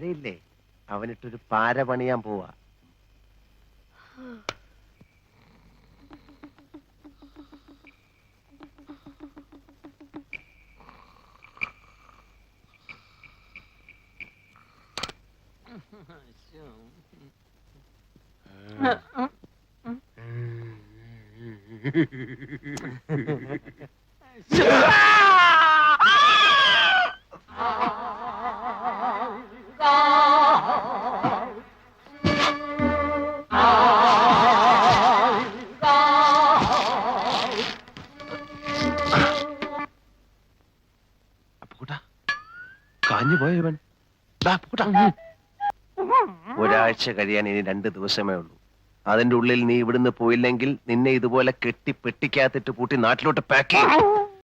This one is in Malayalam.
പാരയില്ലേ, അവനിട്ടൊരു പാര പണിയാൻ പോവാ. കാഞ്ഞു പോയവൻ ഒരാഴ്ച കഴിയാൻ ഇനി 2 ദിവസമേ ഉള്ളൂ. അതിന്റെ ഉള്ളിൽ നീ ഇവിടുന്ന് പോയില്ലെങ്കിൽ നിന്നെ ഇതുപോലെ കെട്ടി പെട്ടിക്കകത്തിട്ട് പൂട്ടി നാട്ടിലോട്ട് പാക്ക് ചെയ്യും.